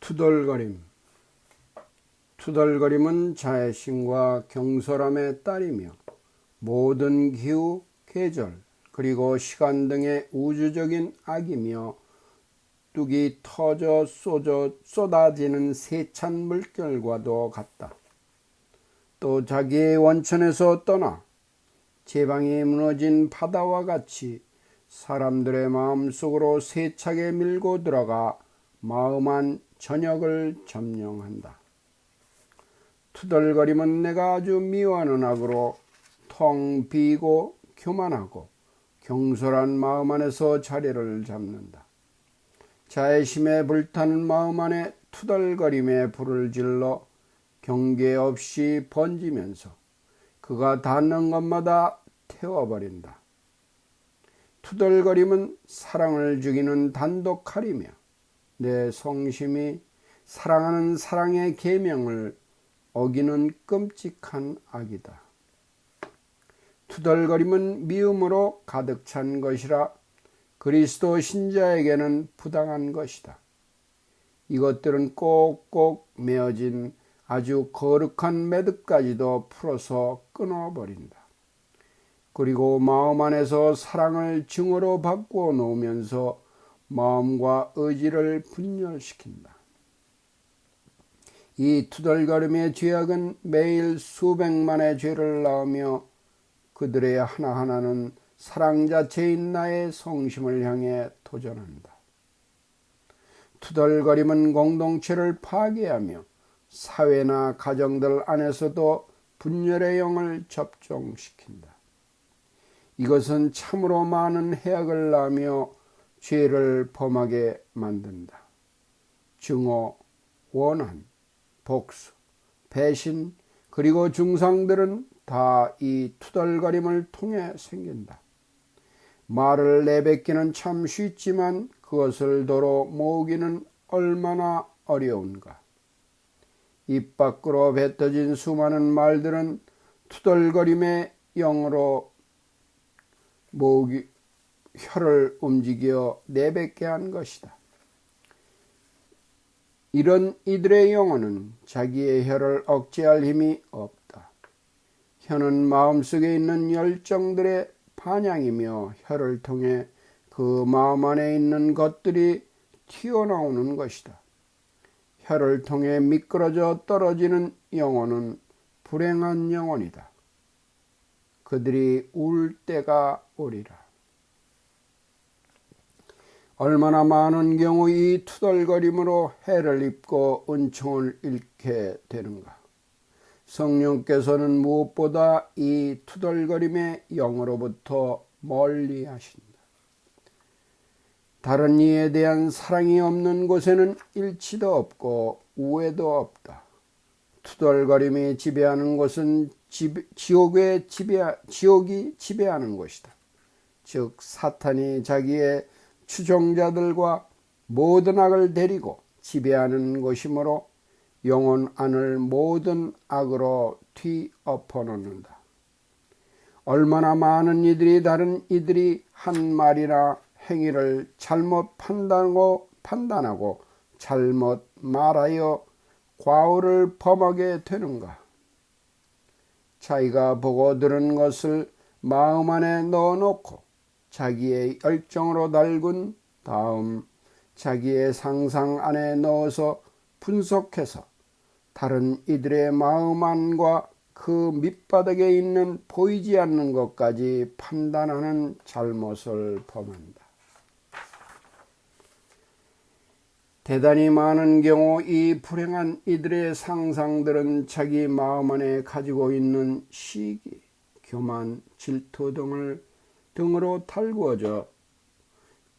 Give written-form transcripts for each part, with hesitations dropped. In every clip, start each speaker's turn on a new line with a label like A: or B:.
A: 투덜거림. 투덜거림은 자애심과 경솔함의 딸이며 모든 기후, 계절, 그리고 시간 등의 우주적인 악이며 뚝이 터져 쏟아지는 세찬 물결과도 같다. 또 자기의 원천에서 떠나 제방이 무너진 바다와 같이 사람들의 마음속으로 세차게 밀고 들어가 마음한 전역을 점령한다. 투덜거림은 내가 아주 미워하는 악으로 텅 비고 교만하고 경솔한 마음 안에서 자리를 잡는다. 자애심에 불타는 마음 안에 투덜거림에 불을 질러 경계 없이 번지면서 그가 닿는 것마다 태워버린다. 투덜거림은 사랑을 죽이는 단독칼이며 내 성심이 사랑하는 사랑의 계명을 어기는 끔찍한 악이다. 투덜거림은 미움으로 가득 찬 것이라 그리스도 신자에게는 부당한 것이다. 이것들은 꼭꼭 메어진 아주 거룩한 매듭까지도 풀어서 끊어버린다. 그리고 마음 안에서 사랑을 증오로 바꾸어 놓으면서 마음과 의지를 분열시킨다. 이 투덜거림의 죄악은 매일 수백만의 죄를 낳으며 그들의 하나하나는 사랑 자체인 나의 성심을 향해 도전한다. 투덜거림은 공동체를 파괴하며 사회나 가정들 안에서도 분열의 영을 접종시킨다. 이것은 참으로 많은 해악을 낳으며 죄를 범하게 만든다. 증오, 원한, 복수, 배신, 그리고 중상들은 다 이 투덜거림을 통해 생긴다. 말을 내뱉기는 참 쉽지만 그것을 도로 모으기는 얼마나 어려운가. 입 밖으로 뱉어진 수많은 말들은 투덜거림의 영으로 모으기, 혀를 움직여 내뱉게 한 것이다. 이런 이들의 영혼은 자기의 혀를 억제할 힘이 없다. 혀는 마음속에 있는 열정들의 반향이며 혀를 통해 그 마음 안에 있는 것들이 튀어나오는 것이다. 혀를 통해 미끄러져 떨어지는 영혼은 불행한 영혼이다. 그들이 울 때가 오리라. 얼마나 많은 경우 이 투덜거림으로 해를 입고 은총을 잃게 되는가. 성령께서는 무엇보다 이 투덜거림의 영으로부터 멀리 하신다. 다른 이에 대한 사랑이 없는 곳에는 일치도 없고 우애도 없다. 투덜거림이 지배하는 곳은 지옥이 지배하는 곳이다. 즉 사탄이 자기의 추종자들과 모든 악을 데리고 지배하는 것이므로 영혼 안을 모든 악으로 뒤엎어 놓는다. 얼마나 많은 이들이 다른 이들이 한 말이나 행위를 잘못 판단하고 잘못 말하여 과오를 범하게 되는가. 자기가 보고 들은 것을 마음 안에 넣어놓고 자기의 열정으로 달군 다음 자기의 상상 안에 넣어서 분석해서 다른 이들의 마음 안과 그 밑바닥에 있는 보이지 않는 것까지 판단하는 잘못을 범한다. 대단히 많은 경우 이 불행한 이들의 상상들은 자기 마음 안에 가지고 있는 시기, 교만, 질투 등으로 달구어져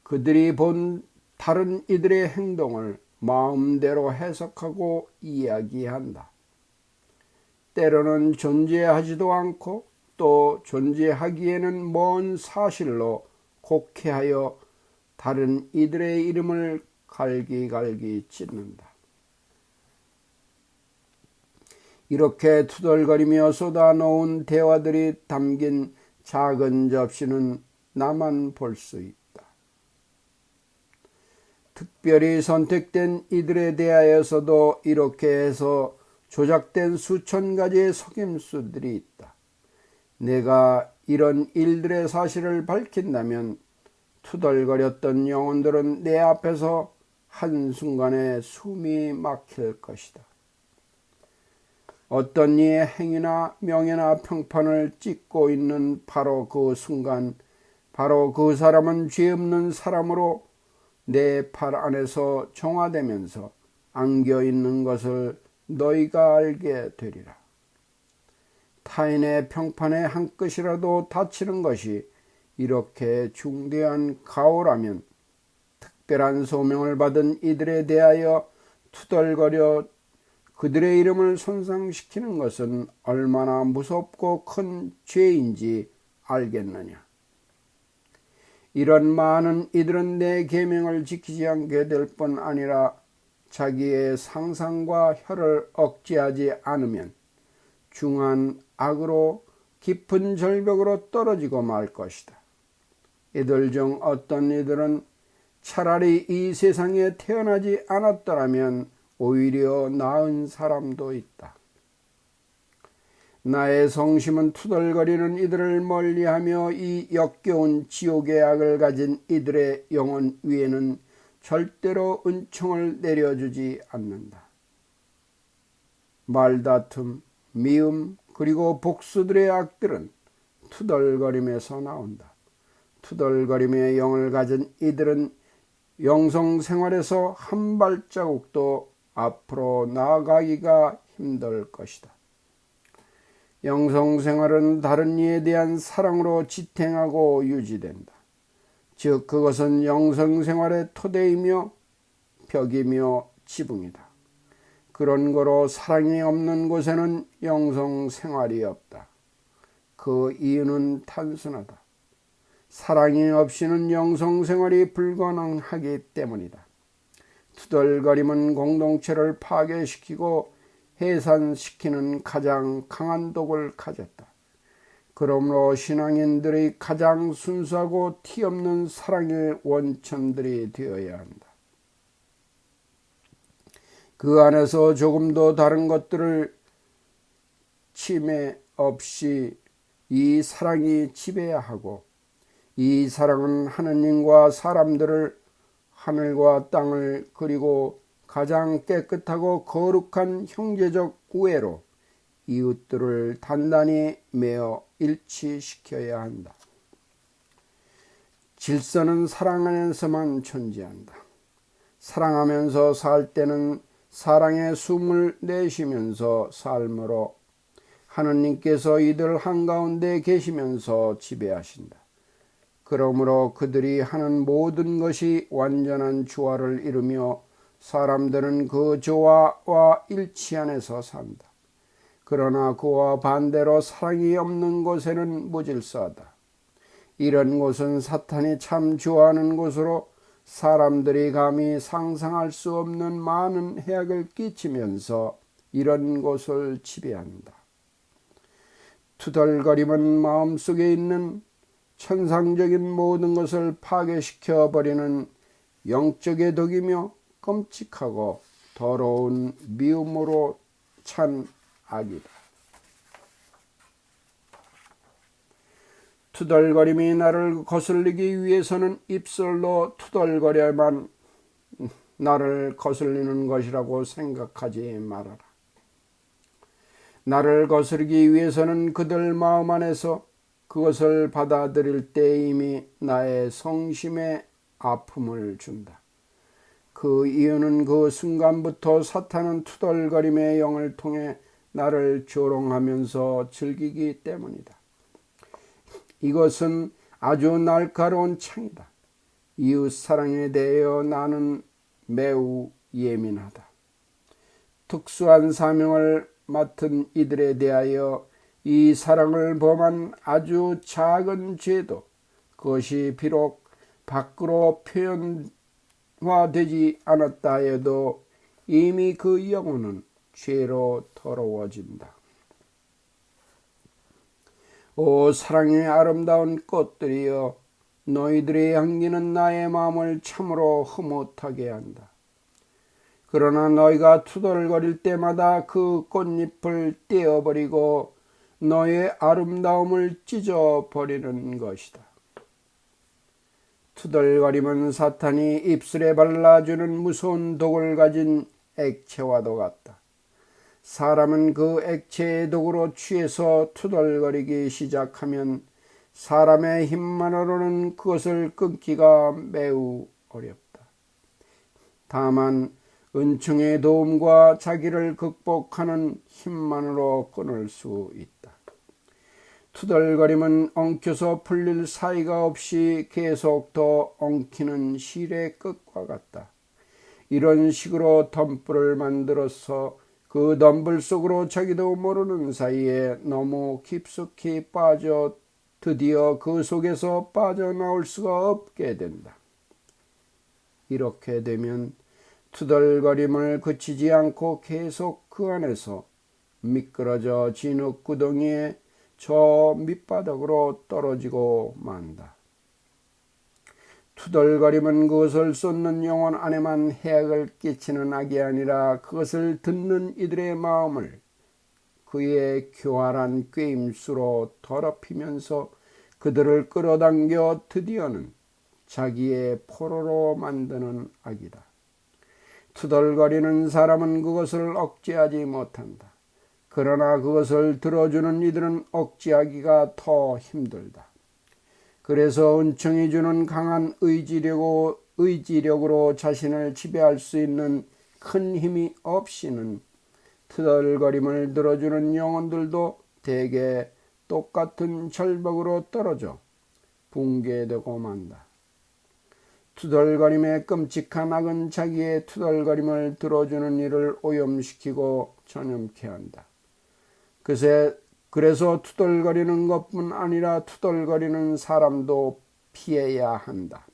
A: 그들이 본 다른 이들의 행동을 마음대로 해석하고 이야기한다. 때로는 존재하지도 않고 또 존재하기에는 먼 사실로 곡해하여 다른 이들의 이름을 갈기갈기 찢는다. 이렇게 투덜거리며 쏟아놓은 대화들이 담긴 작은 접시는 나만 볼 수 있다. 특별히 선택된 이들에 대하여서도 이렇게 해서 조작된 수천 가지의 속임수들이 있다. 내가 이런 일들의 사실을 밝힌다면 투덜거렸던 영혼들은 내 앞에서 한순간에 숨이 막힐 것이다. 어떤 이의 행위나 명예나 평판을 찍고 있는 바로 그 순간, 바로 그 사람은 죄 없는 사람으로 내 팔 안에서 정화되면서 안겨 있는 것을 너희가 알게 되리라. 타인의 평판에 한 끗이라도 다치는 것이 이렇게 중대한 가오라면 특별한 소명을 받은 이들에 대하여 투덜거려 그들의 이름을 손상시키는 것은 얼마나 무섭고 큰 죄인지 알겠느냐. 이런 많은 이들은 내 계명을 지키지 않게 될 뿐 아니라 자기의 상상과 혀를 억제하지 않으면 중한 악으로 깊은 절벽으로 떨어지고 말 것이다. 이들 중 어떤 이들은 차라리 이 세상에 태어나지 않았더라면 오히려 나은 사람도 있다. 나의 성심은 투덜거리는 이들을 멀리하며 이 역겨운 지옥의 악을 가진 이들의 영혼 위에는 절대로 은총을 내려주지 않는다. 말다툼, 미움, 그리고 복수들의 악들은 투덜거림에서 나온다. 투덜거림의 영을 가진 이들은 영성생활에서 한 발자국도 앞으로 나아가기가 힘들 것이다. 영성생활은 다른 이에 대한 사랑으로 지탱하고 유지된다. 즉 그것은 영성생활의 토대이며 벽이며 지붕이다. 그런 거로 사랑이 없는 곳에는 영성생활이 없다. 그 이유는 단순하다. 사랑이 없이는 영성생활이 불가능하기 때문이다. 투덜거림은 공동체를 파괴시키고 해산시키는 가장 강한 독을 가졌다. 그러므로 신앙인들의 가장 순수하고 티없는 사랑의 원천들이 되어야 한다. 그 안에서 조금도 다른 것들을 침해 없이 이 사랑이 지배하고 이 사랑은 하느님과 사람들을, 하늘과 땅을, 그리고 가장 깨끗하고 거룩한 형제적 우애로 이웃들을 단단히 매어 일치시켜야 한다. 질서는 사랑 안에서만 존재한다. 사랑하면서 살 때는 사랑의 숨을 내쉬면서 삶으로 하느님께서 이들 한가운데 계시면서 지배하신다. 그러므로 그들이 하는 모든 것이 완전한 조화를 이루며 사람들은 그 조화와 일치 안에서 산다. 그러나 그와 반대로 사랑이 없는 곳에는 무질서하다. 이런 곳은 사탄이 참 좋아하는 곳으로 사람들이 감히 상상할 수 없는 많은 해악을 끼치면서 이런 곳을 지배한다. 투덜거림은 마음속에 있는 천상적인 모든 것을 파괴시켜 버리는 영적의 독이며 끔찍하고 더러운 미움으로 찬 악이다. 투덜거림이 나를 거슬리기 위해서는 입술로 투덜거려야만 나를 거슬리는 것이라고 생각하지 말아라. 나를 거스르기 위해서는 그들 마음 안에서 그것을 받아들일 때 이미 나의 성심에 아픔을 준다. 그 이유는 그 순간부터 사탄은 투덜거림의 영을 통해 나를 조롱하면서 즐기기 때문이다. 이것은 아주 날카로운 창이다. 이웃 사랑에 대하여 나는 매우 예민하다. 특수한 사명을 맡은 이들에 대하여 이 사랑을 범한 아주 작은 죄도 그것이 비록 밖으로 표현화되지 않았다 해도 이미 그 영혼은 죄로 더러워진다. 오 사랑의 아름다운 꽃들이여, 너희들의 향기는 나의 마음을 참으로 흐뭇하게 한다. 그러나 너희가 투덜거릴 때마다 그 꽃잎을 떼어버리고 너의 아름다움을 찢어버리는 것이다. 투덜거림은 사탄이 입술에 발라주는 무서운 독을 가진 액체와도 같다. 사람은 그 액체의 독으로 취해서 투덜거리기 시작하면 사람의 힘만으로는 그것을 끊기가 매우 어렵다. 다만 은총의 도움과 자기를 극복하는 힘만으로 끊을 수 있다. 투덜거림은 엉켜서 풀릴 사이가 없이 계속 더 엉키는 실의 끝과 같다. 이런 식으로 덤불을 만들어서 그 덤불 속으로 자기도 모르는 사이에 너무 깊숙이 빠져 드디어 그 속에서 빠져나올 수가 없게 된다. 이렇게 되면 투덜거림을 그치지 않고 계속 그 안에서 미끄러져 진흙구덩이에 저 밑바닥으로 떨어지고 만다. 투덜거림은 그것을 쏟는 영혼 안에만 해악을 끼치는 악이 아니라 그것을 듣는 이들의 마음을 그의 교활한 꾀임수로 더럽히면서 그들을 끌어당겨 드디어는 자기의 포로로 만드는 악이다. 투덜거리는 사람은 그것을 억제하지 못한다. 그러나 그것을 들어주는 이들은 억제하기가 더 힘들다. 그래서 은총이 주는 강한 의지력으로 자신을 지배할 수 있는 큰 힘이 없이는 투덜거림을 들어주는 영혼들도 대개 똑같은 절벽으로 떨어져 붕괴되고 만다. 투덜거림의 끔찍한 악은 자기의 투덜거림을 들어주는 이를 오염시키고 전염케 한다. 그래서 투덜거리는 것뿐 아니라 투덜거리는 사람도 피해야 한다.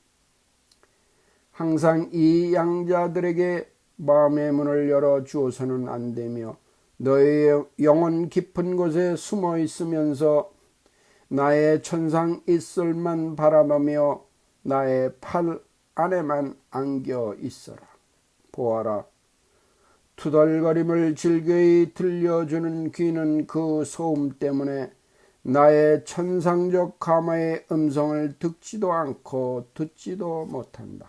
A: 항상 이 양자들에게 마음의 문을 열어 주어서는 안 되며 너의 영혼 깊은 곳에 숨어 있으면서 나의 천상 입술만 바라보며 나의 팔 안에만 안겨 있어라. 보아라. 투덜거림을 즐거이 들려주는 귀는 그 소음 때문에 나의 천상적 감화의 음성을 듣지도 않고 듣지도 못한다.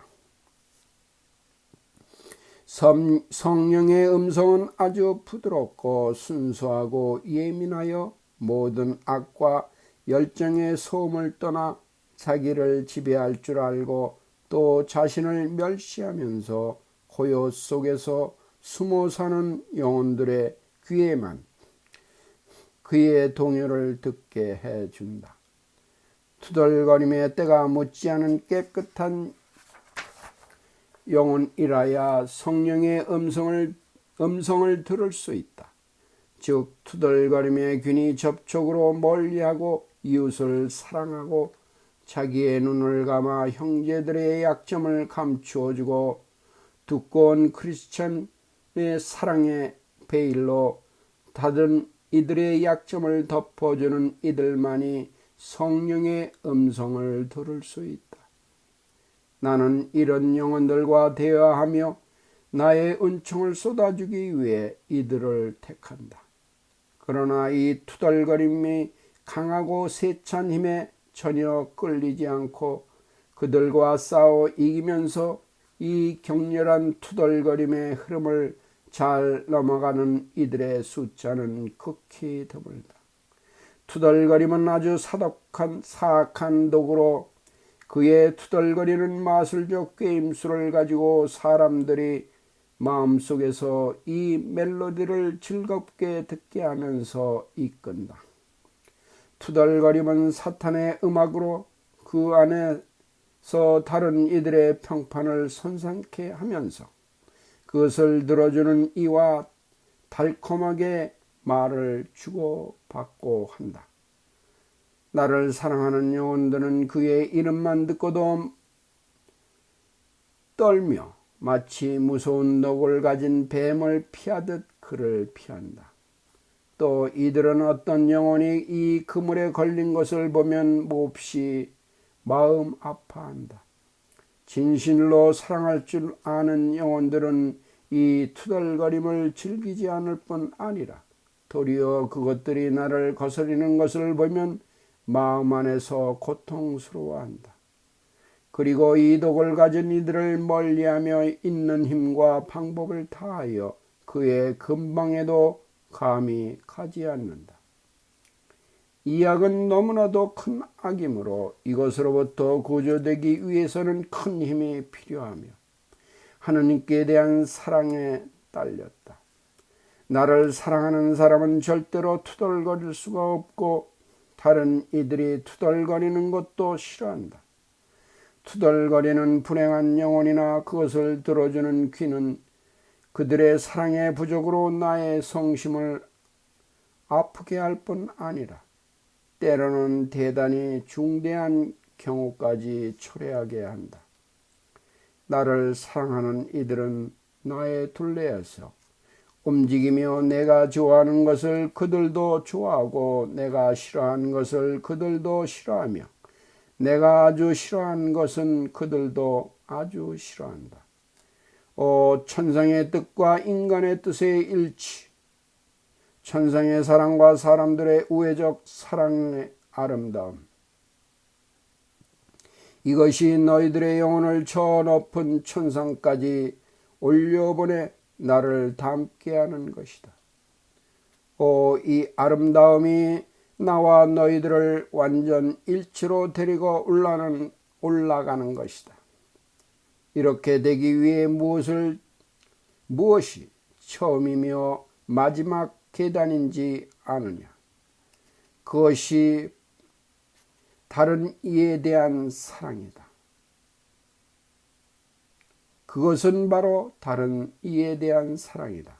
A: 성령의 음성은 아주 부드럽고 순수하고 예민하여 모든 악과 열정의 소음을 떠나 자기를 지배할 줄 알고 또 자신을 멸시하면서 고요 속에서 숨어 사는 영혼들의 귀에만 그의 동요를 듣게 해준다. 투덜거림의 때가 묻지 않은 깨끗한 영혼이라야 성령의 음성을 들을 수 있다. 즉 투덜거림의 균이 접촉으로 멀리하고 이웃을 사랑하고 자기의 눈을 감아 형제들의 약점을 감추어주고 두꺼운 크리스천의 사랑의 베일로 닫은 이들의 약점을 덮어주는 이들만이 성령의 음성을 들을 수 있다. 나는 이런 영혼들과 대화하며 나의 은총을 쏟아주기 위해 이들을 택한다. 그러나 이 투덜거림이 강하고 세찬 힘에 전혀 끌리지 않고 그들과 싸워 이기면서 이 격렬한 투덜거림의 흐름을 잘 넘어가는 이들의 숫자는 극히 드물다. 투덜거림은 아주 사악한 독으로 그의 투덜거리는 마술적 꾀임수를 가지고 사람들이 마음속에서 이 멜로디를 즐겁게 듣게 하면서 이끈다. 투덜거림은 사탄의 음악으로 그 안에서 다른 이들의 평판을 손상케 하면서 그것을 들어주는 이와 달콤하게 말을 주고받고 한다. 나를 사랑하는 영혼들은 그의 이름만 듣고도 떨며 마치 무서운 독을 가진 뱀을 피하듯 그를 피한다. 또 이들은 어떤 영혼이 이 그물에 걸린 것을 보면 몹시 마음 아파한다. 진실로 사랑할 줄 아는 영혼들은 이 투덜거림을 즐기지 않을 뿐 아니라 도리어 그것들이 나를 거스리는 것을 보면 마음 안에서 고통스러워한다. 그리고 이 독을 가진 이들을 멀리하며 있는 힘과 방법을 다하여 그의 근방에도 감히 가지 않는다. 이 악은 너무나도 큰 악이므로 이것으로부터 구조되기 위해서는 큰 힘이 필요하며 하느님께 대한 사랑에 딸렸다. 나를 사랑하는 사람은 절대로 투덜거릴 수가 없고 다른 이들이 투덜거리는 것도 싫어한다. 투덜거리는 불행한 영혼이나 그것을 들어주는 귀는 그들의 사랑의 부족으로 나의 성심을 아프게 할 뿐 아니라 때로는 대단히 중대한 경우까지 초래하게 한다. 나를 사랑하는 이들은 나의 둘레에서 움직이며 내가 좋아하는 것을 그들도 좋아하고 내가 싫어하는 것을 그들도 싫어하며 내가 아주 싫어하는 것은 그들도 아주 싫어한다. 천상의 뜻과 인간의 뜻의 일치, 천상의 사랑과 사람들의 우애적 사랑의 아름다움, 이것이 너희들의 영혼을 저 높은 천상까지 올려보내 나를 닮게 하는 것이다. 이 아름다움이 나와 너희들을 완전 일치로 데리고 올라가는 것이다. 이렇게 되기 위해 무엇이 처음이며 마지막 계단인지 아느냐? 그것이 다른 이에 대한 사랑이다. 그것은 바로 다른 이에 대한 사랑이다.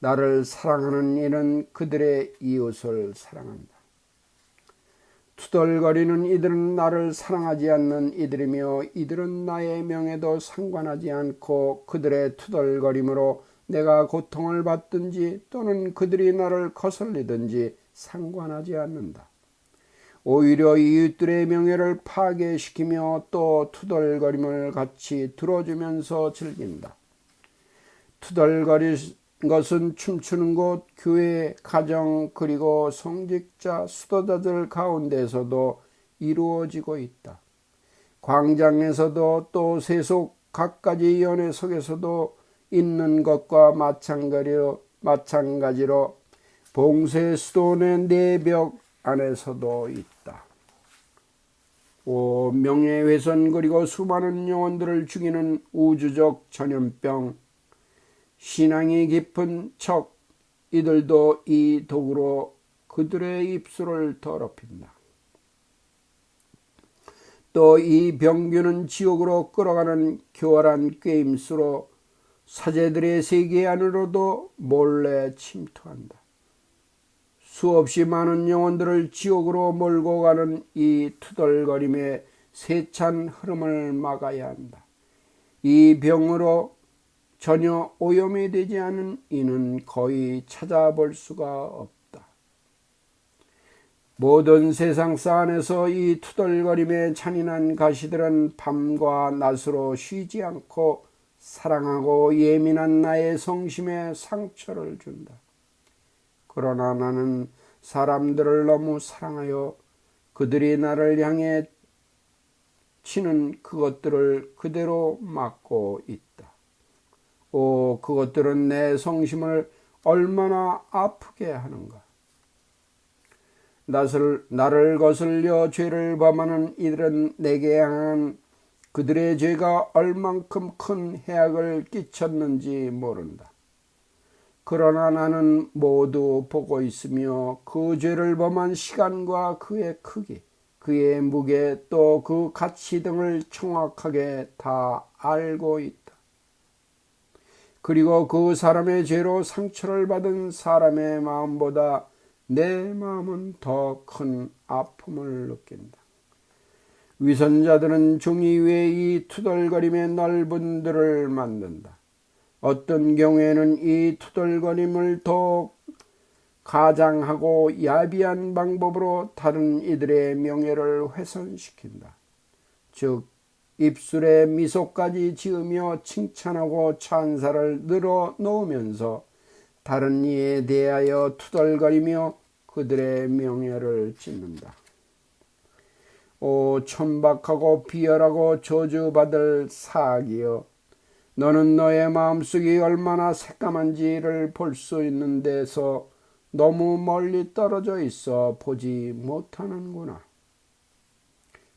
A: 나를 사랑하는 이는 그들의 이웃을 사랑한다. 투덜거리는 이들은 나를 사랑하지 않는 이들이며 이들은 나의 명예도 상관하지 않고 그들의 투덜거림으로 내가 고통을 받든지 또는 그들이 나를 거슬리든지 상관하지 않는다. 오히려 이웃들의 명예를 파괴시키며 또 투덜거림을 같이 들어주면서 즐긴다. 투덜거리는 것은 춤추는 곳, 교회, 가정, 그리고 성직자, 수도자들 가운데서도 이루어지고 있다. 광장에서도 또 세속 갖가지 연회 속에서도 있는 것과 마찬가지로 봉쇄 수도의 내벽 안에서도 있다. 명예훼손 그리고 수많은 영혼들을 죽이는 우주적 전염병, 신앙이 깊은 척 이들도 이 독으로 그들의 입술을 더럽힌다. 또 이 병균은 지옥으로 끌어가는 교활한 꾀임수로 사제들의 세계 안으로도 몰래 침투한다. 수없이 많은 영혼들을 지옥으로 몰고 가는 이 투덜거림의 세찬 흐름을 막아야 한다. 이 병으로 전혀 오염이 되지 않은 이는 거의 찾아볼 수가 없다. 모든 세상사 안에서 이 투덜거림의 잔인한 가시들은 밤과 낮으로 쉬지 않고 사랑하고 예민한 나의 성심에 상처를 준다. 그러나 나는 사람들을 너무 사랑하여 그들이 나를 향해 치는 그것들을 그대로 막고 있다. 그것들은 내 성심을 얼마나 아프게 하는가. 나를 거슬려 죄를 범하는 이들은 내게 향한 그들의 죄가 얼만큼 큰 해악을 끼쳤는지 모른다. 그러나 나는 모두 보고 있으며 그 죄를 범한 시간과 그의 크기, 그의 무게, 또 그 가치 등을 정확하게 다 알고 있다. 그리고 그 사람의 죄로 상처를 받은 사람의 마음보다 내 마음은 더 큰 아픔을 느낀다. 위선자들은 종이 위에 이 투덜거림의 넓은 들을 만든다. 어떤 경우에는 이 투덜거림을 더 가장하고 야비한 방법으로 다른 이들의 명예를 훼손시킨다. 즉 입술에 미소까지 지으며 칭찬하고 찬사를 늘어놓으면서 다른 이에 대하여 투덜거리며 그들의 명예를 짓는다. 오 천박하고 비열하고 저주받을 사악이여, 너는 너의 마음속이 얼마나 새까만지를 볼 수 있는 데서 너무 멀리 떨어져 있어 보지 못하는구나.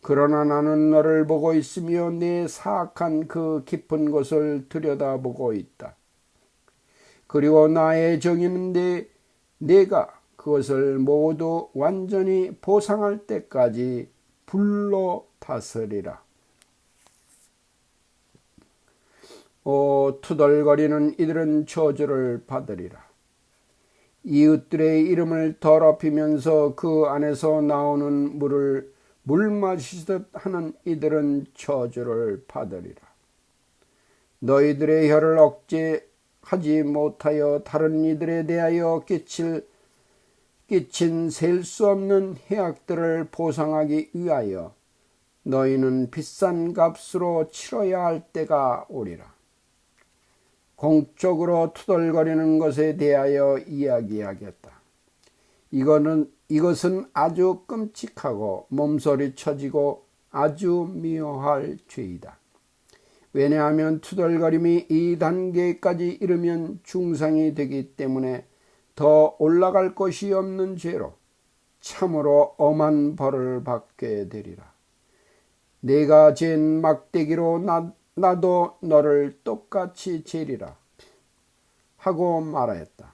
A: 그러나 나는 너를 보고 있으며 네 사악한 그 깊은 곳을 들여다보고 있다. 그리고 나의 정의는 내가 그것을 모두 완전히 보상할 때까지 불로 다스리라. 오 투덜거리는 이들은 저주를 받으리라. 이웃들의 이름을 더럽히면서 그 안에서 나오는 물을 물 마시듯 하는 이들은 저주를 받으리라. 너희들의 혀를 억제하지 못하여 다른 이들에 대하여 끼친 셀 수 없는 해악들을 보상하기 위하여 너희는 비싼 값으로 치러야 할 때가 오리라. 공적으로 투덜거리는 것에 대하여 이야기하겠다. 이것은 아주 끔찍하고 몸소리 쳐지고 아주 미워할 죄이다. 왜냐하면 투덜거림이 이 단계까지 이르면 중상이 되기 때문에 더 올라갈 것이 없는 죄로 참으로 엄한 벌을 받게 되리라. 내가 잰 막대기로 나도 너를 똑같이 재리라 하고 말하였다.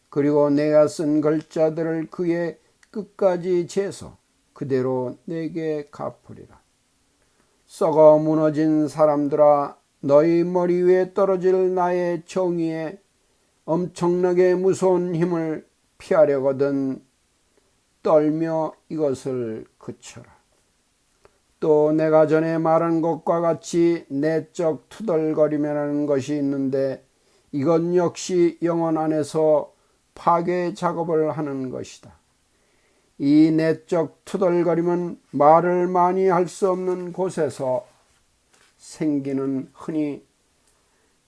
A: 그리고 내가 쓴 글자들을 그의 끝까지 재서 그대로 내게 갚으리라. 썩어 무너진 사람들아, 너희 머리 위에 떨어질 나의 정의에 엄청나게 무서운 힘을 피하려거든 떨며 이것을 그쳐라. 또 내가 전에 말한 것과 같이 내적 투덜거리면하는 것이 있는데 이건 역시 영혼 안에서 파괴 작업을 하는 것이다. 이 내적 투덜거림은 말을 많이 할 수 없는 곳에서 생기는 흔히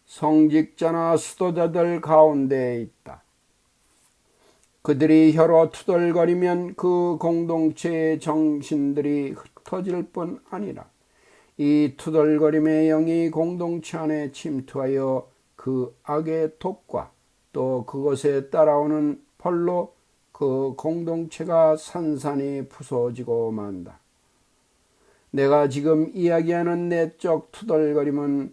A: 성직자나 수도자들 가운데에 있다. 그들이 혀로 투덜거리면 그 공동체의 정신들이 흩어질 뿐 아니라 이 투덜거림의 영이 공동체 안에 침투하여 그 악의 독과 또 그것에 따라오는 벌로 그 공동체가 산산이 부서지고 만다. 내가 지금 이야기하는 내적 투덜거림은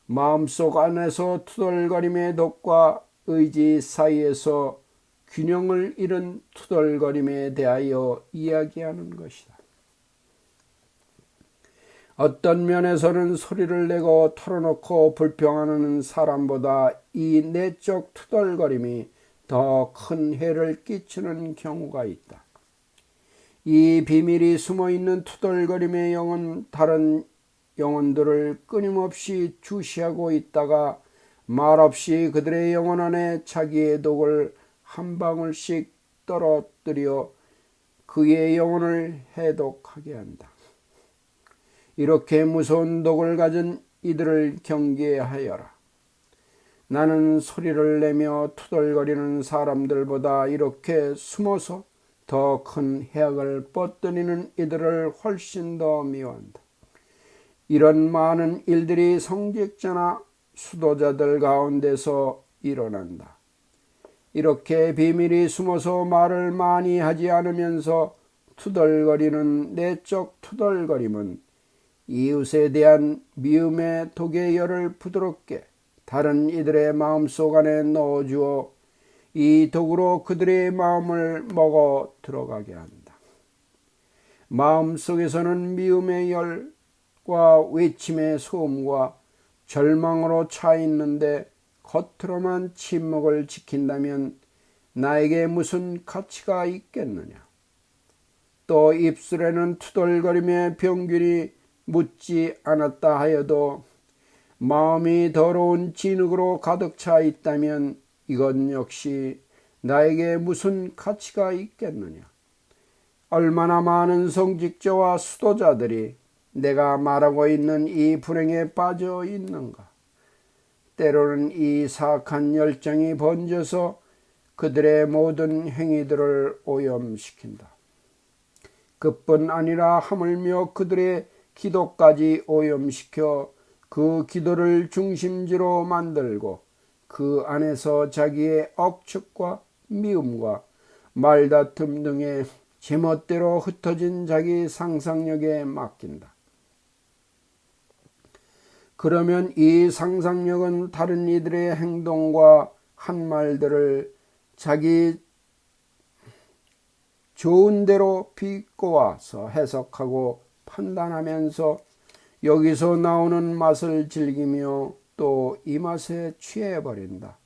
A: 마음속 안에서 투덜거림의 독과 의지 사이에서 균형을 잃은 투덜거림에 대하여 이야기하는 것이다. 어떤 면에서는 소리를 내고 털어놓고 불평하는 사람보다 이 내적 투덜거림이 더 큰 해를 끼치는 경우가 있다. 이 비밀이 숨어있는 투덜거림의 영은 다른 영혼들을 끊임없이 주시하고 있다가 말없이 그들의 영혼 안에 자기의 독을 한 방울씩 떨어뜨려 그의 영혼을 해독하게 한다. 이렇게 무서운 독을 가진 이들을 경계하여라. 나는 소리를 내며 투덜거리는 사람들보다 이렇게 숨어서 더 큰 해악을 뻗어리는 이들을 훨씬 더 미워한다. 이런 많은 일들이 성직자나 수도자들 가운데서 일어난다. 이렇게 비밀이 숨어서 말을 많이 하지 않으면서 투덜거리는 내적 투덜거림은 이웃에 대한 미움의 독의 열을 부드럽게 다른 이들의 마음속 안에 넣어주어 이 독으로 그들의 마음을 먹어 들어가게 한다. 마음속에서는 미움의 열과 외침의 소음과 절망으로 차 있는데 겉으로만 침묵을 지킨다면 나에게 무슨 가치가 있겠느냐. 또 입술에는 투덜거림의 병균이 묻지 않았다 하여도 마음이 더러운 진흙으로 가득 차 있다면 이건 역시 나에게 무슨 가치가 있겠느냐? 얼마나 많은 성직자와 수도자들이 내가 말하고 있는 이 불행에 빠져 있는가? 때로는 이 사악한 열정이 번져서 그들의 모든 행위들을 오염시킨다. 그뿐 아니라 하물며 그들의 기도까지 오염시켜 그 기도를 중심지로 만들고 그 안에서 자기의 억측과 미움과 말다툼 등의 제멋대로 흩어진 자기 상상력에 맡긴다. 그러면 이 상상력은 다른 이들의 행동과 한 말들을 자기 좋은 대로 비꼬아서 해석하고 판단하면서 여기서 나오는 맛을 즐기며 또 이 맛에 취해버린다.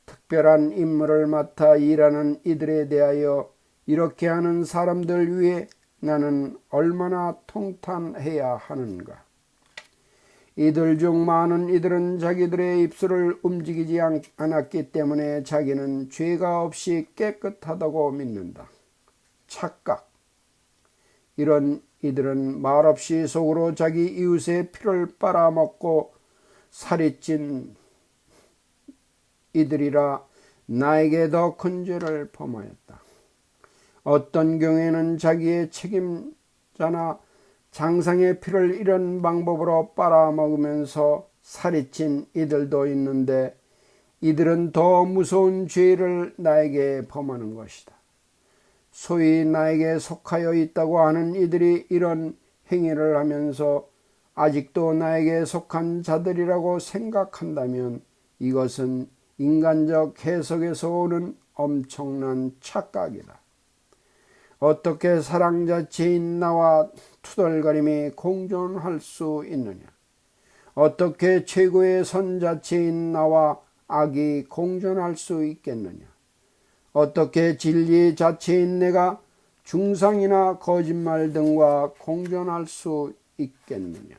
A: 특별한 임무를 맡아 일하는 이들에 대하여 이렇게 하는 사람들 위해 나는 얼마나 통탄해야 하는가. 이들 중 많은 이들은 자기들의 입술을 움직이지 않았기 때문에 자기는 죄가 없이 깨끗하다고 믿는다. 착각. 이런 이들은 말없이 속으로 자기 이웃의 피를 빨아먹고 살이 찐 이들이라 나에게 더 큰 죄를 범하였다. 어떤 경우에는 자기의 책임자나 장상의 피를 이런 방법으로 빨아먹으면서 살이 찐 이들도 있는데 이들은 더 무서운 죄를 나에게 범하는 것이다. 소위 나에게 속하여 있다고 하는 이들이 이런 행위를 하면서 아직도 나에게 속한 자들이라고 생각한다면 이것은 인간적 해석에서 오는 엄청난 착각이다. 어떻게 사랑 자체인 나와 투덜거림이 공존할 수 있느냐? 어떻게 최고의 선 자체인 나와 악이 공존할 수 있겠느냐? 어떻게 진리 자체인 내가 중상이나 거짓말 등과 공존할 수 있겠느냐?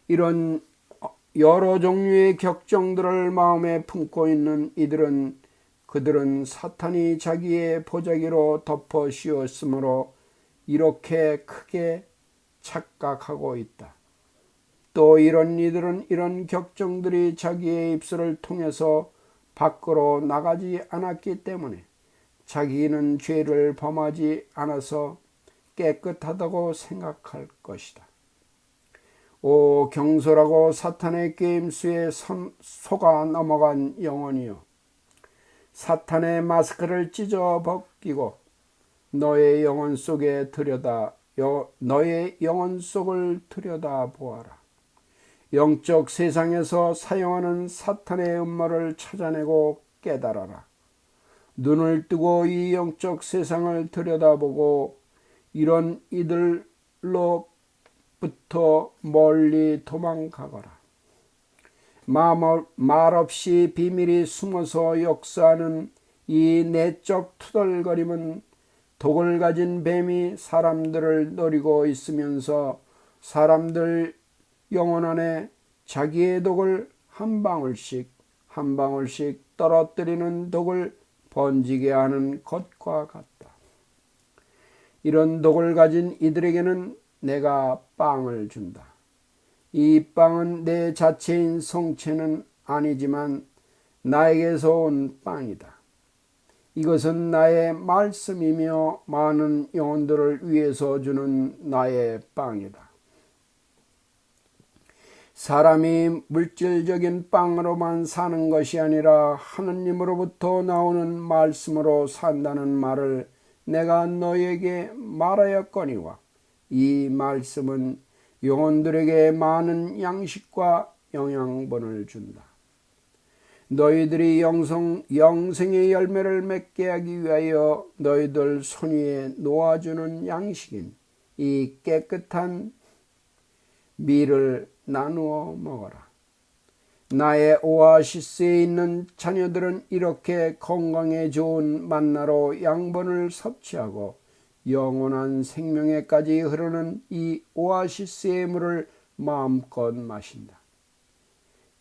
A: 이런 여러 종류의 격정들을 마음에 품고 있는 그들은 사탄이 자기의 보자기로 덮어 씌웠으므로 이렇게 크게 착각하고 있다. 또 이런 이들은 이런 격정들이 자기의 입술을 통해서 밖으로 나가지 않았기 때문에 자기는 죄를 범하지 않아서 깨끗하다고 생각할 것이다. 오 경솔하고 사탄의 게임수에 속아 넘어간 영혼이여, 사탄의 마스크를 찢어 벗기고 너의 영혼 속을 들여다 보아라. 영적 세상에서 사용하는 사탄의 음모를 찾아내고 깨달아라. 눈을 뜨고 이 영적 세상을 들여다보고 이런 이들로부터 멀리 도망가거라. 말없이 비밀이 숨어서 역사하는 이 내적 투덜거림은 독을 가진 뱀이 사람들을 노리고 있으면서 사람들 영혼 안에 자기의 독을 한 방울씩 한 방울씩 떨어뜨리는 독을 번지게 하는 것과 같다. 이런 독을 가진 이들에게는 내가 빵을 준다. 이 빵은 내 자체인 성체는 아니지만 나에게서 온 빵이다. 이것은 나의 말씀이며 많은 영혼들을 위해서 주는 나의 빵이다. 사람이 물질적인 빵으로만 사는 것이 아니라 하느님으로부터 나오는 말씀으로 산다는 말을 내가 너에게 말하였거니와 이 말씀은 영혼들에게 많은 양식과 영양분을 준다. 너희들이 영생의 열매를 맺게 하기 위하여 너희들 손 위에 놓아주는 양식인 이 깨끗한 밀을 나누어 먹어라. 나의 오아시스에 있는 자녀들은 이렇게 건강에 좋은 만나로 양분을 섭취하고 영원한 생명에까지 흐르는 이 오아시스의 물을 마음껏 마신다.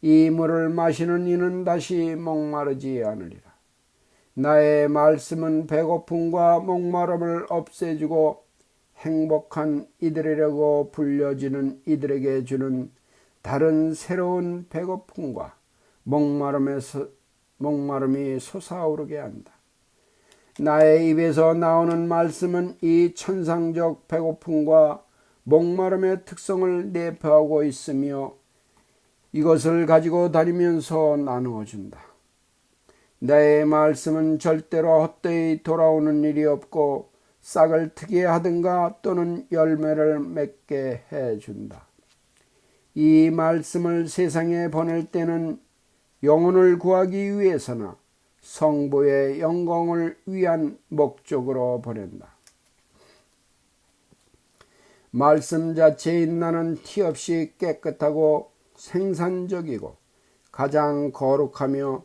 A: 이 물을 마시는 이는 다시 목마르지 않으리라. 나의 말씀은 배고픔과 목마름을 없애주고 행복한 이들이라고 불려지는 이들에게 주는 다른 새로운 배고픔과 목마름이 솟아오르게 한다. 나의 입에서 나오는 말씀은 이 천상적 배고픔과 목마름의 특성을 내포하고 있으며 이것을 가지고 다니면서 나누어 준다. 나의 말씀은 절대로 헛되이 돌아오는 일이 없고 싹을 트게 하든가 또는 열매를 맺게 해준다. 이 말씀을 세상에 보낼 때는 영혼을 구하기 위해서나 성부의 영광을 위한 목적으로 보낸다. 말씀 자체인 나는 티없이 깨끗하고 생산적이고 가장 거룩하며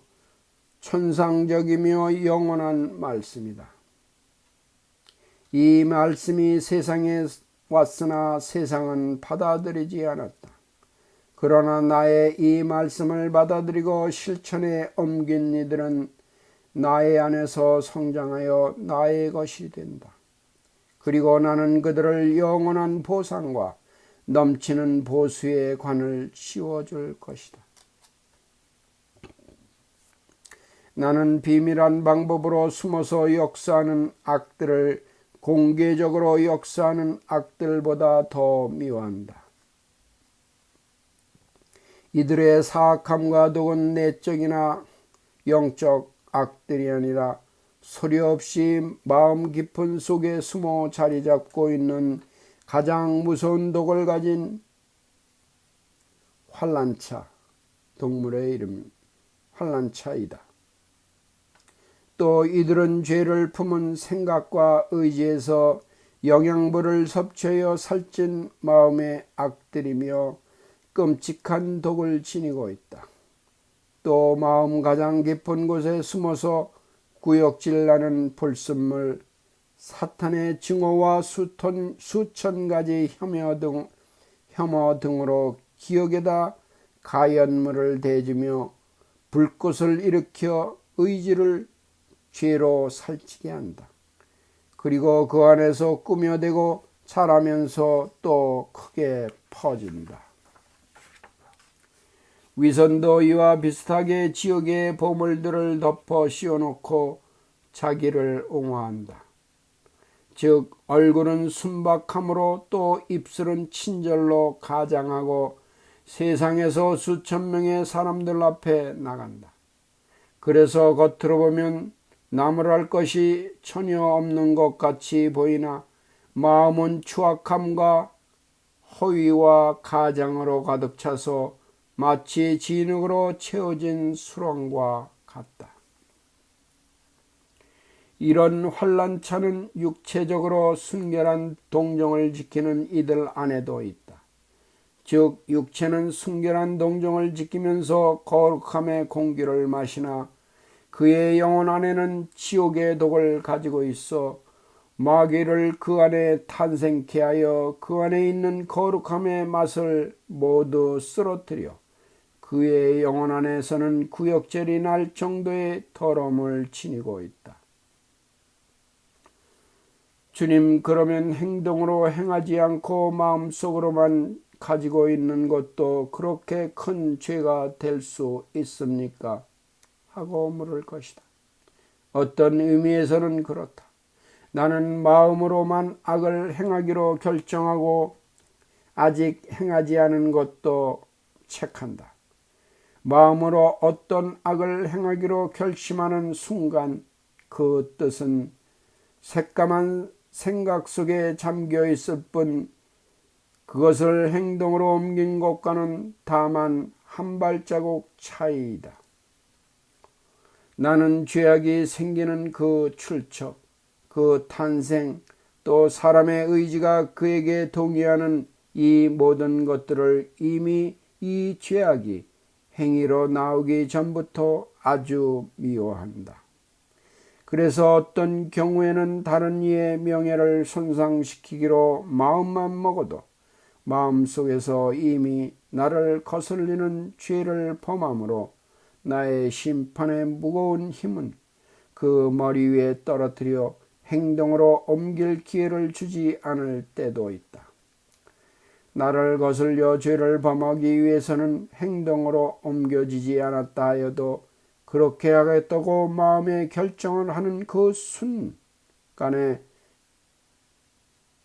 A: 천상적이며 영원한 말씀이다. 이 말씀이 세상에 왔으나 세상은 받아들이지 않았다. 그러나 나의 이 말씀을 받아들이고 실천에 옮긴 이들은 나의 안에서 성장하여 나의 것이 된다. 그리고 나는 그들을 영원한 보상과 넘치는 보수의 관을 씌워줄 것이다. 나는 비밀한 방법으로 숨어서 역사하는 악들을 공개적으로 역사하는 악들보다 더 미워한다. 이들의 사악함과 독은 내적이나 영적 악들이 아니라 소리 없이 마음 깊은 속에 숨어 자리 잡고 있는 가장 무서운 독을 가진 환난차, 동물의 이름 환난차이다. 또 이들은 죄를 품은 생각과 의지에서 영양분을 섭취하여 살찐 마음의 악들이며 끔찍한 독을 지니고 있다. 또 마음 가장 깊은 곳에 숨어서 구역질나는 불순물, 사탄의 증오와 수천 가지 혐오 등으로 기억에다 가연물을 대주며 불꽃을 일으켜 의지를 죄로 살찌게 한다. 그리고 그 안에서 꾸며대고 자라면서 또 크게 퍼진다. 위선도 이와 비슷하게 지옥의 보물들을 덮어 씌워놓고 자기를 옹호한다. 즉 얼굴은 순박함으로 또 입술은 친절로 가장하고 세상에서 수천 명의 사람들 앞에 나간다. 그래서 겉으로 보면 나무랄 것이 전혀 없는 것 같이 보이나 마음은 추악함과 허위와 가장으로 가득 차서 마치 진흙으로 채워진 수렁과 같다. 이런 환난차는 육체적으로 순결한 동정을 지키는 이들 안에도 있다. 즉 육체는 순결한 동정을 지키면서 거룩함의 공기를 마시나 그의 영혼 안에는 지옥의 독을 가지고 있어 마귀를 그 안에 탄생케 하여 그 안에 있는 거룩함의 맛을 모두 쓰러뜨려 그의 영혼 안에서는 구역질이 날 정도의 더러움을 지니고 있다. 주님, 그러면 행동으로 행하지 않고 마음속으로만 가지고 있는 것도 그렇게 큰 죄가 될 수 있습니까? 하고 물을 것이다. 어떤 의미에서는 그렇다. 나는 마음으로만 악을 행하기로 결정하고 아직 행하지 않은 것도 책한다. 마음으로 어떤 악을 행하기로 결심하는 순간 그 뜻은 새까만 생각 속에 잠겨 있을 뿐 그것을 행동으로 옮긴 것과는 다만 한 발자국 차이이다. 나는 죄악이 생기는 그 출처, 그 탄생, 또 사람의 의지가 그에게 동의하는 이 모든 것들을 이미 이 죄악이 행위로 나오기 전부터 아주 미워한다. 그래서 어떤 경우에는 다른 이의 명예를 손상시키기로 마음만 먹어도 마음속에서 이미 나를 거슬리는 죄를 범함으로 나의 심판의 무거운 힘은 그 머리 위에 떨어뜨려 행동으로 옮길 기회를 주지 않을 때도 있다. 나를 거슬려 죄를 범하기 위해서는 행동으로 옮겨지지 않았다 하여도 그렇게 하겠다고 마음에 결정을 하는 그 순간에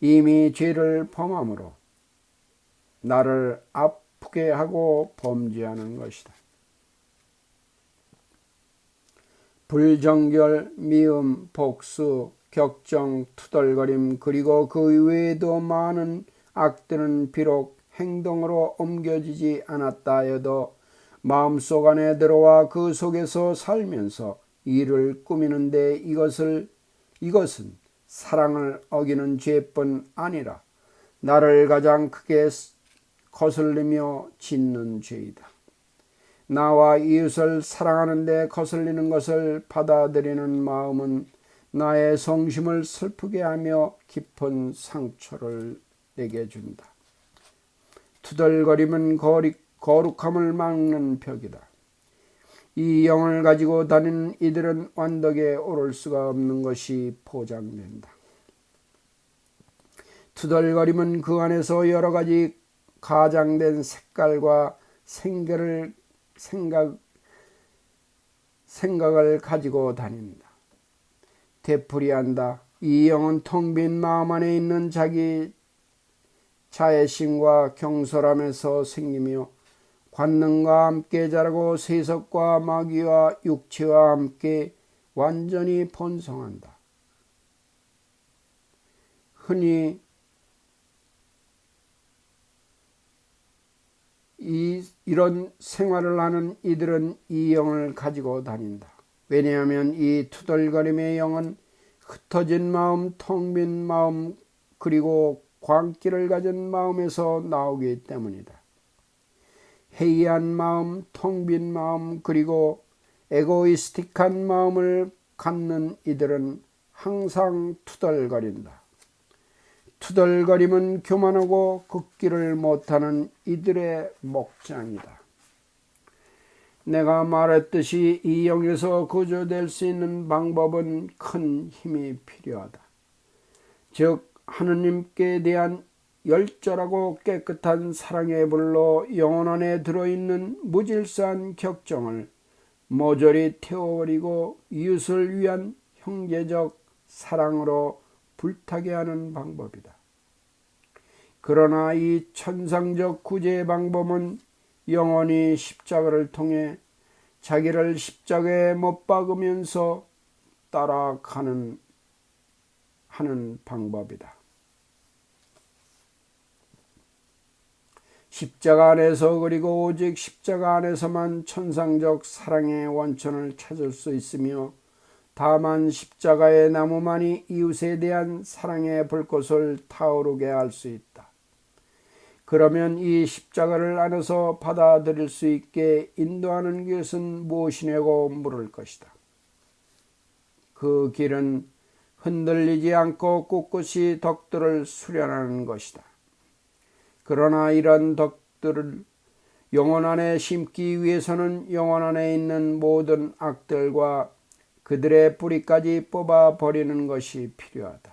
A: 이미 죄를 범함으로 나를 아프게 하고 범죄하는 것이다. 불정결, 미움, 복수, 격정, 투덜거림 그리고 그 외에도 많은 악들은 비록 행동으로 옮겨지지 않았다 하여도 마음속 안에 들어와 그 속에서 살면서 일을 꾸미는데 이것은 사랑을 어기는 죄뿐 아니라 나를 가장 크게 거슬리며 짓는 죄이다. 나와 이웃을 사랑하는 데 거슬리는 것을 받아들이는 마음은 나의 성심을 슬프게 하며 깊은 상처를 내게 준다. 투덜거림은 거룩함을 막는 벽이다. 이 영을 가지고 다니는 이들은 완덕에 오를 수가 없는 것이 포장된다. 투덜거림은 그 안에서 여러 가지 가장된 색깔과 생각을 가지고 다닌다. 되풀이한다. 이 영은 텅 빈 마음 안에 있는 자기 자애심과 경솔함에서 생기며 관능과 함께 자라고 세속과 마귀와 육체와 함께 완전히 번성한다. 흔히 이런 생활을 하는 이들은 이 영을 가지고 다닌다. 왜냐하면 이 투덜거림의 영은 흩어진 마음, 텅 빈 마음 그리고 광기를 가진 마음에서 나오기 때문이다. 해이한 마음, 텅 빈 마음 그리고 에고이스틱한 마음을 갖는 이들은 항상 투덜거린다. 투덜거림은 교만하고 걷기를 못하는 이들의 목장이다. 내가 말했듯이 이 영에서 구조될 수 있는 방법은 큰 힘이 필요하다. 즉 하느님께 대한 열절하고 깨끗한 사랑의 불로 영혼 안에 들어있는 무질서한 격정을 모조리 태워버리고 이웃을 위한 형제적 사랑으로 불타게 하는 방법이다. 그러나 이 천상적 구제의 방법은 영원히 십자가를 통해 자기를 십자가에 못 박으면서 따라가는 하는 방법이다. 십자가 안에서 그리고 오직 십자가 안에서만 천상적 사랑의 원천을 찾을 수 있으며 다만 십자가의 나무만이 이웃에 대한 사랑의 불꽃을 타오르게 할 수 있다. 그러면 이 십자가를 안에서 받아들일 수 있게 인도하는 것은 무엇이냐고 물을 것이다. 그 길은 흔들리지 않고 꿋꿋이 덕들을 수련하는 것이다. 그러나 이런 덕들을 영혼 안에 심기 위해서는 영혼 안에 있는 모든 악들과 그들의 뿌리까지 뽑아버리는 것이 필요하다.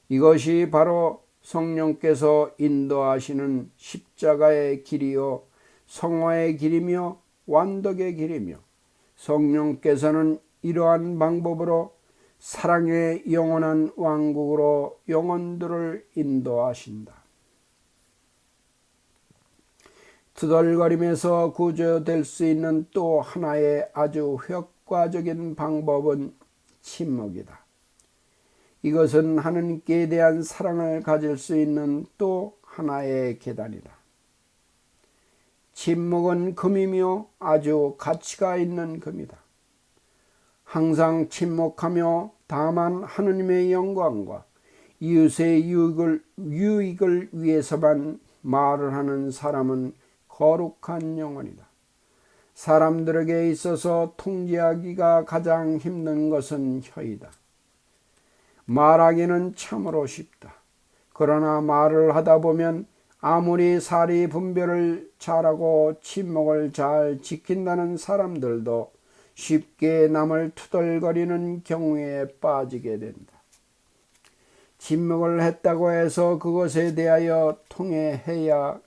A: 이것이 바로 성령께서 인도하시는 십자가의 길이요 성화의 길이며 완덕의 길이며 성령께서는 이러한 방법으로 사랑의 영원한 왕국으로 영혼들을 인도하신다. 투덜거림에서 구조될 수 있는 또 하나의 아주 효과적인 방법은 침묵이다. 이것은 하느님께 대한 사랑을 가질 수 있는 또 하나의 계단이다. 침묵은 금이며 아주 가치가 있는 금이다. 항상 침묵하며 다만 하느님의 영광과 이웃의 유익을 위해서만 말을 하는 사람은 거룩한 영혼이다. 사람들에게 있어서 통제하기가 가장 힘든 것은 혀이다. 말하기는 참으로 쉽다. 그러나 말을 하다 보면 아무리 사리 분별을 잘하고 침묵을 잘 지킨다는 사람들도 쉽게 남을 투덜거리는 경우에 빠지게 된다. 침묵을 했다고 해서 그것에 대하여 통회해야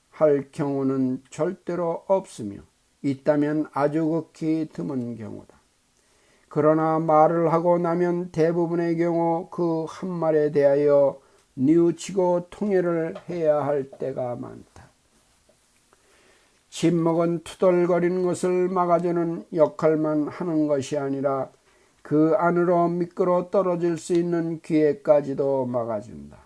A: 할 경우는 절대로 없으며 있다면 아주 극히 드문 경우다. 그러나 말을 하고 나면 대부분의 경우 그 한 말에 대하여 뉘우치고 통회를 해야 할 때가 많다. 침묵은 투덜거리는 것을 막아주는 역할만 하는 것이 아니라 그 안으로 미끄러 떨어질 수 있는 기회까지도 막아준다.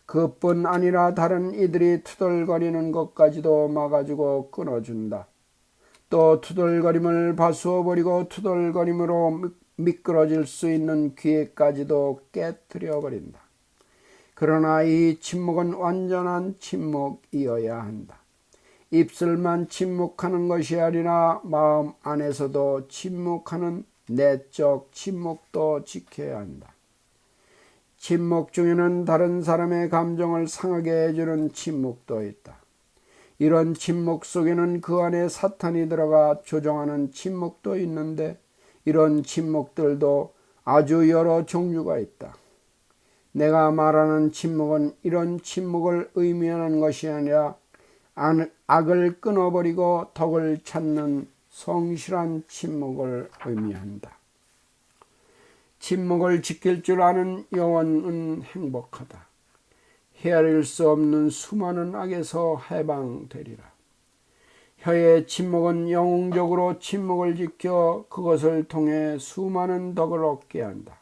A: 그뿐 아니라 다른 이들이 투덜거리는 것까지도 막아주고 끊어준다. 또 투덜거림을 봐수어 버리고 투덜거림으로 미끄러질 수 있는 기회까지도 깨트려 버린다. 그러나 이 침묵은 완전한 침묵이어야 한다. 입술만 침묵하는 것이 아니라 마음 안에서도 침묵하는 내적 침묵도 지켜야 한다. 침묵 중에는 다른 사람의 감정을 상하게 해주는 침묵도 있다. 이런 침묵 속에는 그 안에 사탄이 들어가 조종하는 침묵도 있는데 이런 침묵들도 아주 여러 종류가 있다. 내가 말하는 침묵은 이런 침묵을 의미하는 것이 아니라 악을 끊어버리고 덕을 찾는 성실한 침묵을 의미한다. 침묵을 지킬 줄 아는 영혼은 행복하다. 헤아릴 수 없는 수많은 악에서 해방되리라. 혀의 침묵은 영웅적으로 침묵을 지켜 그것을 통해 수많은 덕을 얻게 한다.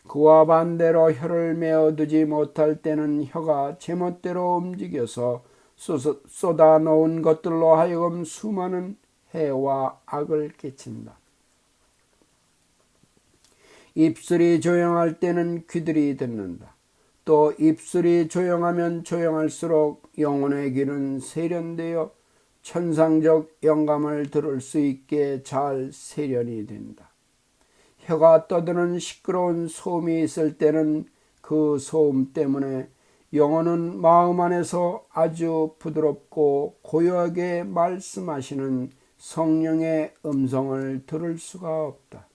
A: 그와 반대로 혀를 메어두지 못할 때는 혀가 제멋대로 움직여서 쏟아놓은 것들로 하여금 수많은 해와 악을 끼친다. 입술이 조용할 때는 귀들이 듣는다. 또 입술이 조용하면 조용할수록 영혼의 귀는 세련되어 천상적 영감을 들을 수 있게 잘 세련이 된다. 혀가 떠드는 시끄러운 소음이 있을 때는 그 소음 때문에 영혼은 마음 안에서 아주 부드럽고 고요하게 말씀하시는 성령의 음성을 들을 수가 없다.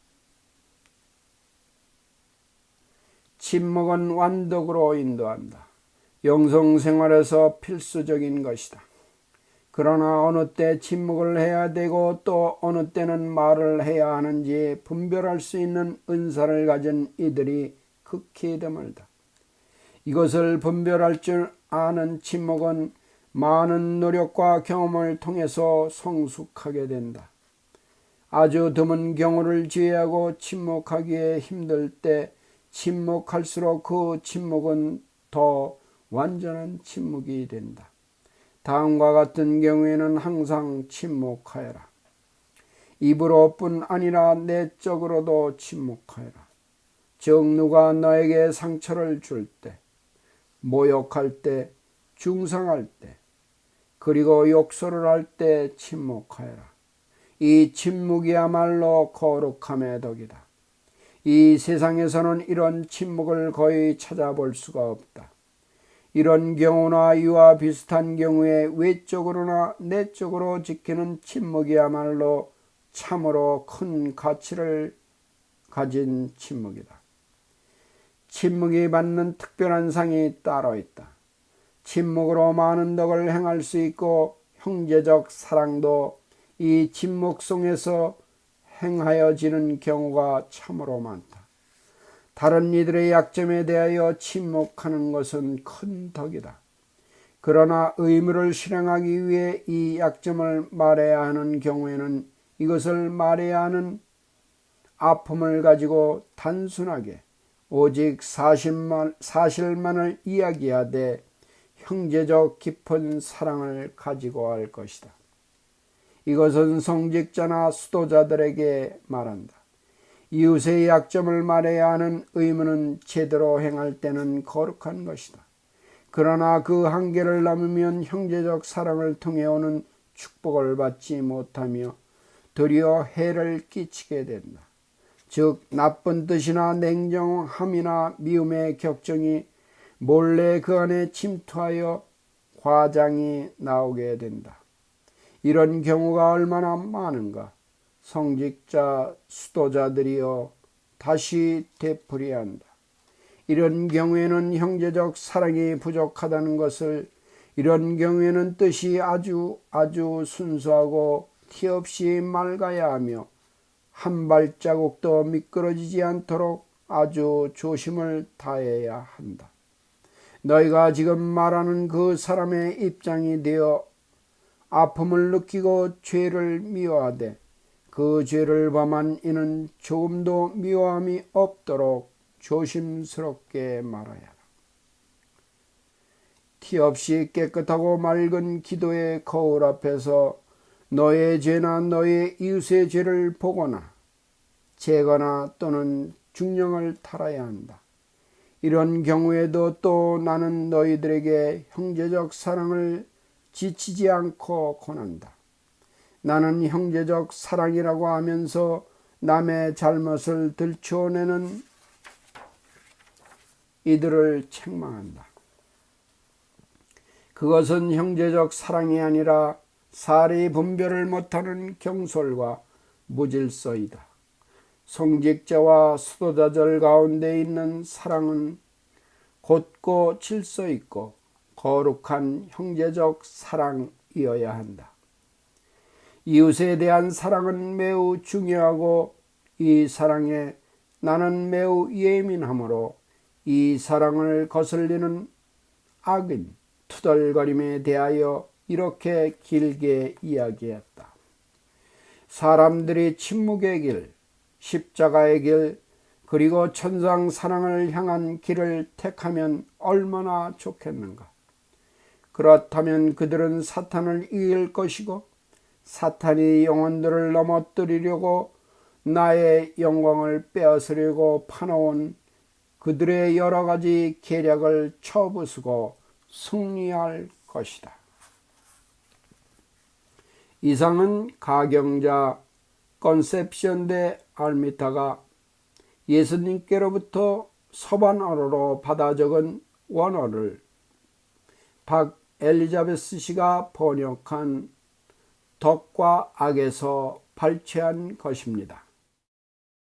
A: 침묵은 완덕으로 인도한다. 영성생활에서 필수적인 것이다. 그러나 어느 때 침묵을 해야 되고 또 어느 때는 말을 해야 하는지 분별할 수 있는 은사를 가진 이들이 극히 드물다. 이것을 분별할 줄 아는 침묵은 많은 노력과 경험을 통해서 성숙하게 된다. 아주 드문 경우를 제외하고 침묵하기에 힘들 때 침묵할수록 그 침묵은 더 완전한 침묵이 된다. 다음과 같은 경우에는 항상 침묵하여라. 입으로뿐 아니라 내적으로도 침묵하여라. 즉 누가 너에게 상처를 줄 때, 모욕할 때, 중상할 때, 그리고 욕설을 할 때 침묵하여라. 이 침묵이야말로 거룩함의 덕이다. 이 세상에서는 이런 침묵을 거의 찾아볼 수가 없다. 이런 경우나 이와 비슷한 경우에 외적으로나 내적으로 지키는 침묵이야말로 참으로 큰 가치를 가진 침묵이다. 침묵이 받는 특별한 상이 따로 있다. 침묵으로 많은 덕을 행할 수 있고 형제적 사랑도 이 침묵 속에서 행하여지는 경우가 참으로 많다. 다른 이들의 약점에 대하여 침묵하는 것은 큰 덕이다. 그러나 의무를 실행하기 위해 이 약점을 말해야 하는 경우에는 이것을 말해야 하는 아픔을 가지고 단순하게 오직 사실만을 이야기하되 형제적 깊은 사랑을 가지고 할 것이다. 이것은 성직자나 수도자들에게 말한다. 이웃의 약점을 말해야 하는 의무는 제대로 행할 때는 거룩한 것이다. 그러나 그 한계를 넘으면 형제적 사랑을 통해 오는 축복을 받지 못하며 도리어 해를 끼치게 된다. 즉 나쁜 뜻이나 냉정함이나 미움의 격정이 몰래 그 안에 침투하여 화장이 나오게 된다. 이런 경우가 얼마나 많은가. 성직자 수도자들이여 다시 되풀이해야 한다. 이런 경우에는 형제적 사랑이 부족하다는 것을, 이런 경우에는 뜻이 아주 순수하고 티 없이 맑아야 하며 한 발자국도 미끄러지지 않도록 아주 조심을 다해야 한다. 너희가 지금 말하는 그 사람의 입장이 되어 아픔을 느끼고 죄를 미워하되 그 죄를 범한 이는 조금도 미워함이 없도록 조심스럽게 말하여라. 티 없이 깨끗하고 맑은 기도의 거울 앞에서 너의 죄나 너의 이웃의 죄를 보거나 재거나 또는 중령을 탈아야 한다. 이런 경우에도 또 나는 너희들에게 형제적 사랑을 지치지 않고 권한다. 나는 형제적 사랑이라고 하면서 남의 잘못을 들추어내는 이들을 책망한다. 그것은 형제적 사랑이 아니라 사리 분별을 못하는 경솔과 무질서이다. 성직자와 수도자들 가운데 있는 사랑은 곧고 질서 있고 거룩한 형제적 사랑이어야 한다. 이웃에 대한 사랑은 매우 중요하고 이 사랑에 나는 매우 예민하므로 이 사랑을 거슬리는 악인 투덜거림에 대하여 이렇게 길게 이야기했다. 사람들이 침묵의 길, 십자가의 길, 그리고 천상 사랑을 향한 길을 택하면 얼마나 좋겠는가. 그렇다면 그들은 사탄을 이길 것이고 사탄이 영혼들을 넘어뜨리려고 나의 영광을 빼앗으려고 파놓은 그들의 여러 가지 계략을 쳐부수고 승리할 것이다. 이상은 가경자 컨셉션 데 알미타가 예수님께로부터 서반어로 받아 적은 원어를 박 엘리자베스 씨가 번역한 덕과 악에서 발췌한 것입니다.